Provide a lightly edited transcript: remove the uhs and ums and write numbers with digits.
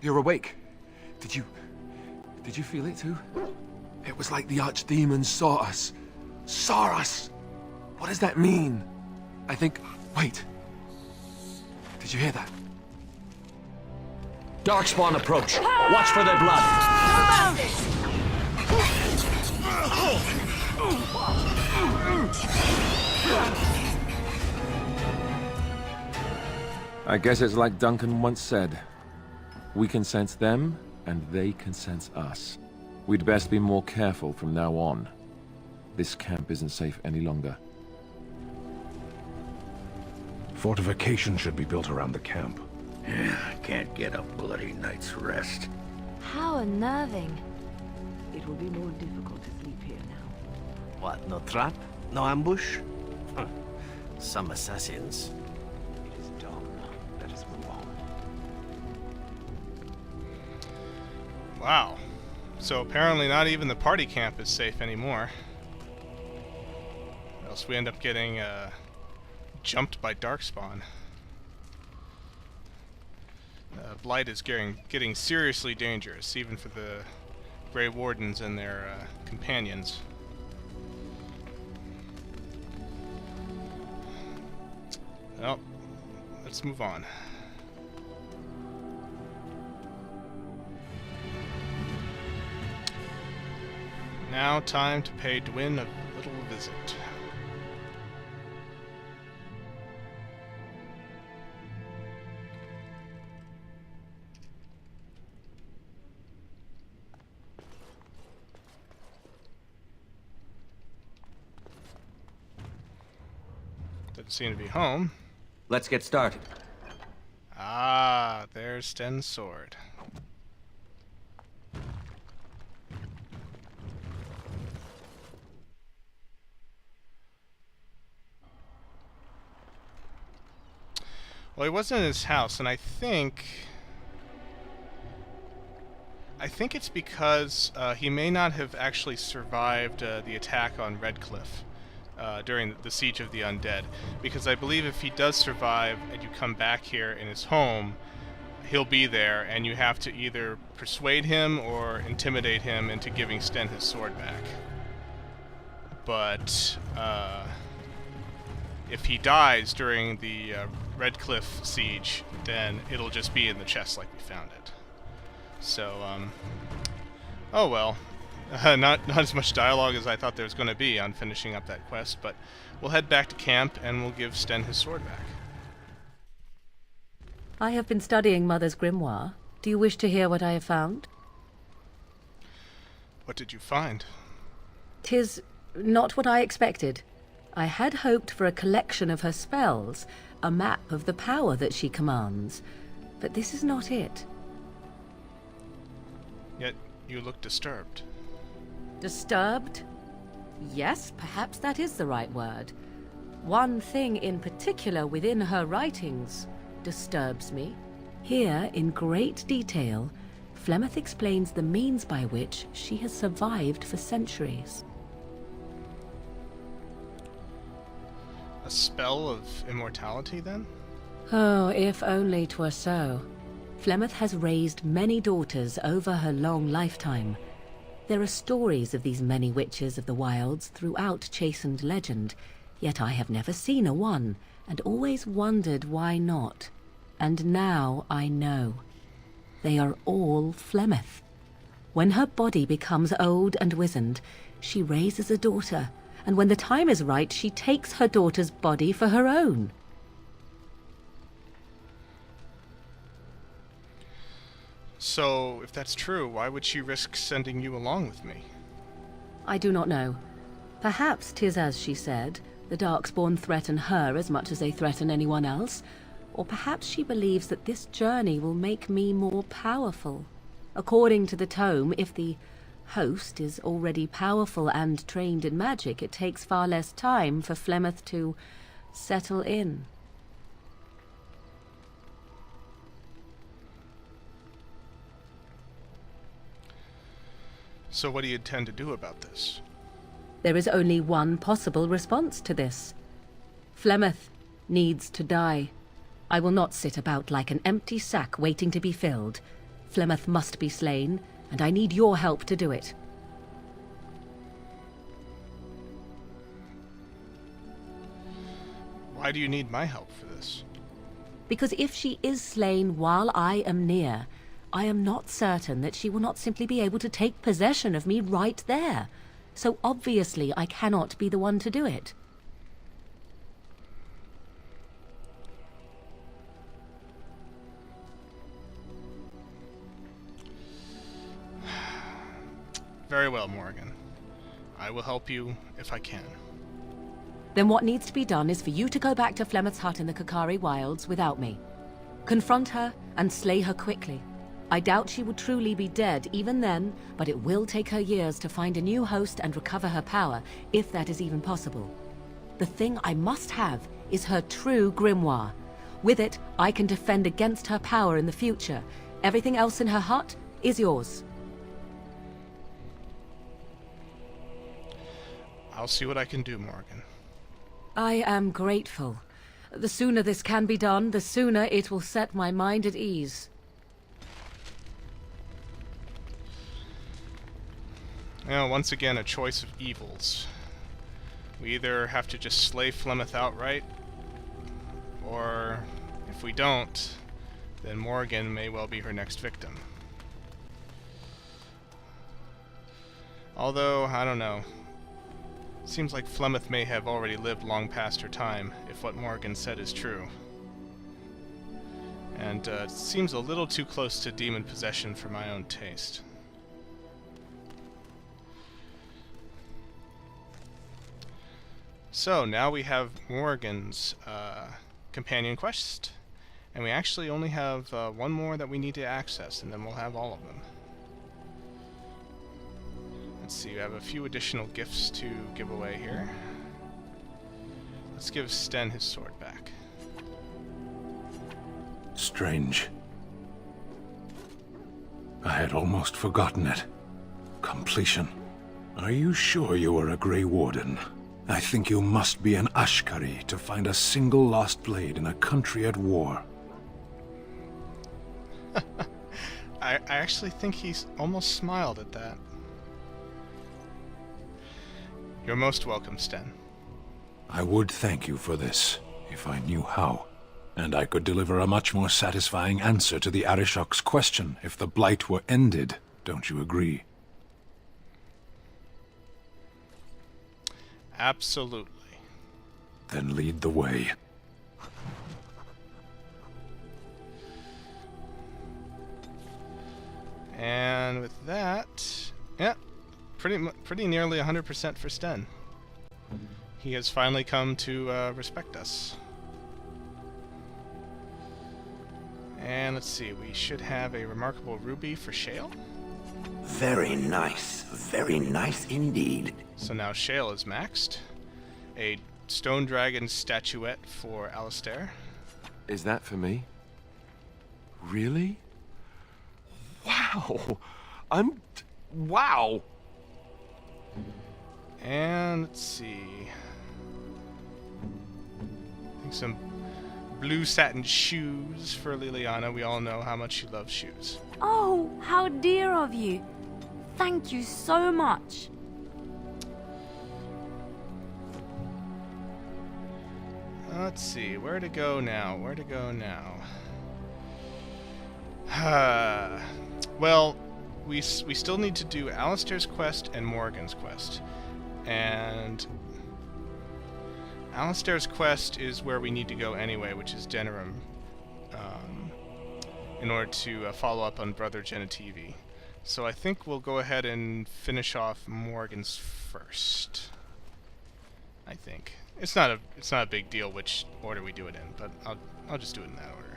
You're awake. Did you feel it too? It was like the Archdemon saw us. Saw us! What does that mean? I think... Wait. Did you hear that? Darkspawn approach. Watch for their blood. I guess it's like Duncan once said. We can sense them, and they can sense us. We'd best be more careful from now on. This camp isn't safe any longer. Fortification should be built around the camp. Yeah, I can't get a bloody night's rest. How unnerving. It will be more difficult to sleep here now. What, no trap? No ambush? Huh. Some assassins. It is dawn. Let us move on. Wow. So apparently not even the party camp is safe anymore. Or else we end up getting jumped by Darkspawn. Blight is getting seriously dangerous, even for the Grey Wardens and their companions. Well, let's move on. Now time to pay Dwyn a little visit. Doesn't seem to be home. Let's get started. Ah, there's Sten's sword. Well, he wasn't in his house, and I think it's because he may not have actually survived the attack on Redcliffe during the Siege of the Undead. Because I believe if he does survive and you come back here in his home, he'll be there, and you have to either persuade him or intimidate him into giving Sten his sword back. But if he dies during the Redcliffe siege, then it'll just be in the chest like we found it. So, oh well. Not as much dialogue as I thought there was going to be on finishing up that quest, but we'll head back to camp and we'll give Sten his sword back. I have been studying Mother's grimoire. Do you wish to hear what I have found? What did you find? 'Tis not what I expected. I had hoped for a collection of her spells, a map of the power that she commands, but this is not it. Yet you look disturbed. Disturbed? Yes, perhaps that is the right word. One thing in particular within her writings disturbs me. Here, in great detail, Flemeth explains the means by which she has survived for centuries. A spell of immortality, then? Oh, if only 'twere so. Flemeth has raised many daughters over her long lifetime. There are stories of these many witches of the wilds throughout chastened legend, yet I have never seen a one, and always wondered why not. And now I know. They are all Flemeth. When her body becomes old and wizened, she raises a daughter, and when the time is right, she takes her daughter's body for her own. So, if that's true, why would she risk sending you along with me? I do not know. Perhaps 'tis as she said, the Darkspawn threaten her as much as they threaten anyone else, or perhaps she believes that this journey will make me more powerful. According to the tome, if the host is already powerful and trained in magic, it takes far less time for Flemeth to settle in. So what do you intend to do about this? There is only one possible response to this. Flemeth needs to die. I will not sit about like an empty sack waiting to be filled. Flemeth must be slain, and I need your help to do it. Why do you need my help for this? Because if she is slain while I am near, I am not certain that she will not simply be able to take possession of me right there. So obviously I cannot be the one to do it. Very well, Morrigan. I will help you if I can. Then what needs to be done is for you to go back to Flemeth's hut in the Kakari Wilds without me. Confront her and slay her quickly. I doubt she will truly be dead even then, but it will take her years to find a new host and recover her power, if that is even possible. The thing I must have is her true grimoire. With it, I can defend against her power in the future. Everything else in her hut is yours. I'll see what I can do, Morrigan. I am grateful. The sooner this can be done, the sooner it will set my mind at ease. Now, once again, a choice of evils. We either have to just slay Flemeth outright, or if we don't, then Morrigan may well be her next victim. Although, I don't know. Seems like Flemeth may have already lived long past her time, if what Morrigan said is true. And it seems a little too close to demon possession for my own taste. So, now we have Morrigan's companion quest, and we actually only have one more that we need to access, and then we'll have all of them. Let's see, we have a few additional gifts to give away here. Let's give Sten his sword back. Strange. I had almost forgotten it. Completion. Are you sure you are a Grey Warden? I think you must be an Ashkari to find a single lost blade in a country at war. I actually think he's almost smiled at that. You're most welcome, Sten. I would thank you for this, if I knew how. And I could deliver a much more satisfying answer to the Arishok's question if the Blight were ended. Don't you agree? Absolutely. Then lead the way. And with that, yeah, pretty nearly 100% for Sten. He has finally come to respect us. And let's see, we should have a remarkable ruby for Shale. Very nice indeed. So now Shale is maxed. A stone dragon statuette for Alistair. Is that for me? Really? Wow! Wow! And let's see. I think some blue satin shoes for Liliana. We all know how much she loves shoes. Oh, how dear of you. Thank you so much. Let's see, where to go now? Well, we still need to do Alistair's quest and Morrigan's quest. And Alistair's quest is where we need to go anyway, which is Denerim, in order to follow up on Brother Genitivi. So I think we'll go ahead and finish off Morrigan's first. I think it's not a big deal which order we do it in, but I'll just do it in that order.